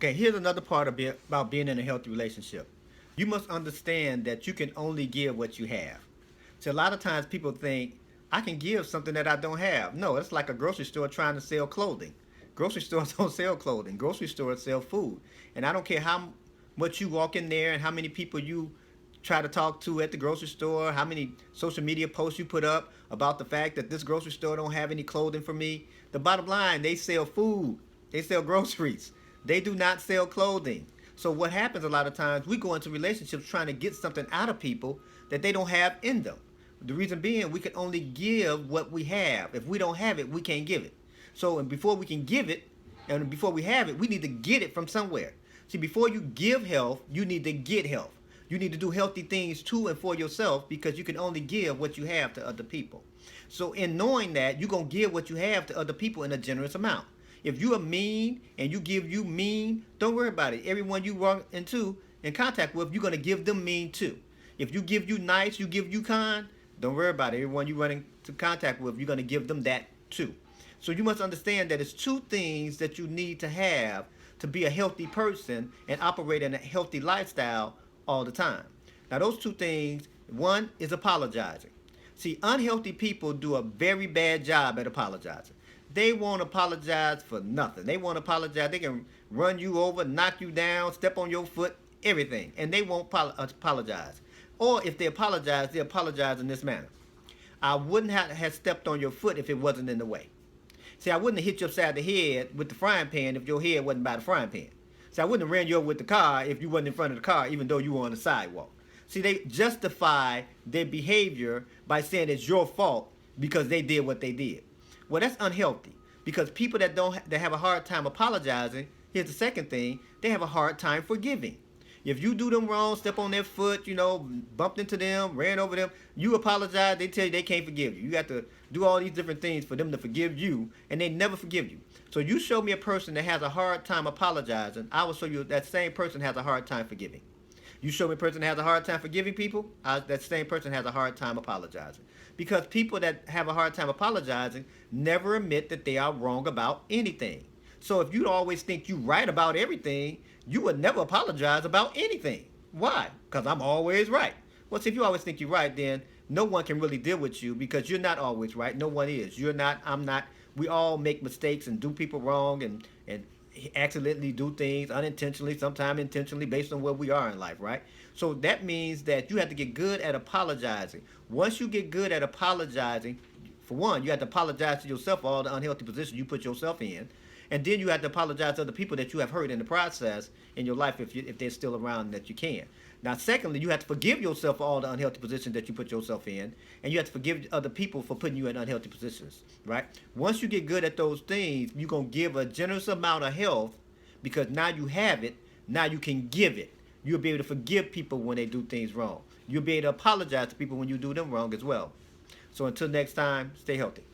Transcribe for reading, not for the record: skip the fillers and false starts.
Okay, here's another part about being in a healthy relationship. You must understand that you can only give what you have. So a lot of times people think, I can give something that I don't have. No, it's like a grocery store trying to sell clothing. Grocery stores don't sell clothing. Grocery stores sell food. And I don't care how much you walk in there and how many people you try to talk to at the grocery store, how many social media posts you put up about the fact that this grocery store don't have any clothing for me. The bottom line, they sell food. They sell groceries. They do not sell clothing. So what happens a lot of times, we go into relationships trying to get something out of people that they don't have in them. The reason being, we can only give what we have. If we don't have it, we can't give it. So, and before we can give it, and before we have it, we need to get it from somewhere. See, before you give health, you need to get health. You need to do healthy things to and for yourself because you can only give what you have to other people. So, in knowing that, you're going to give what you have to other people in a generous amount. If you are mean and you give you mean, don't worry about it. Everyone you run into in contact with, you're going to give them mean too. If you give you nice, you give you kind, don't worry about it. Everyone you run into contact with, you're going to give them that too. So you must understand that it's two things that you need to have to be a healthy person and operate in a healthy lifestyle all the time. Now, those two things, one is apologizing. See, unhealthy people do a very bad job at apologizing. They won't apologize for nothing. They won't apologize. They can run you over, knock you down, step on your foot, everything. And they won't apologize. Or if they apologize in this manner. I wouldn't have stepped on your foot if it wasn't in the way. See, I wouldn't have hit you upside the head with the frying pan if your head wasn't by the frying pan. See, I wouldn't have ran you over with the car if you wasn't in front of the car, even though you were on the sidewalk. See, they justify their behavior by saying it's your fault because they did what they did. Well, that's unhealthy because people that have a hard time apologizing, here's the second thing, they have a hard time forgiving. If you do them wrong, step on their foot, bumped into them, ran over them, you apologize, they tell you they can't forgive you. You have to do all these different things for them to forgive you, and they never forgive you. So you show me a person that has a hard time apologizing, I will show you that same person has a hard time forgiving. You show me a person that has a hard time forgiving people, that same person has a hard time apologizing. Because people that have a hard time apologizing never admit that they are wrong about anything. So if you always think you're right about everything, you would never apologize about anything. Why? Because I'm always right. Well, see, if you always think you're right, then no one can really deal with you because you're not always right. No one is. You're not, I'm not. We all make mistakes and do people wrong and accidentally do things unintentionally, sometimes intentionally, based on where we are in life, right? So that means that you have to get good at apologizing. Once you get good at apologizing, for one, you have to apologize to yourself for all the unhealthy positions you put yourself in. And then you have to apologize to other people that you have hurt in the process in your life if they're still around that you can. Now, secondly, you have to forgive yourself for all the unhealthy positions that you put yourself in. And you have to forgive other people for putting you in unhealthy positions, right? Once you get good at those things, you're going to give a generous amount of health because now you have it. Now you can give it. You'll be able to forgive people when they do things wrong. You'll be able to apologize to people when you do them wrong as well. So until next time, stay healthy.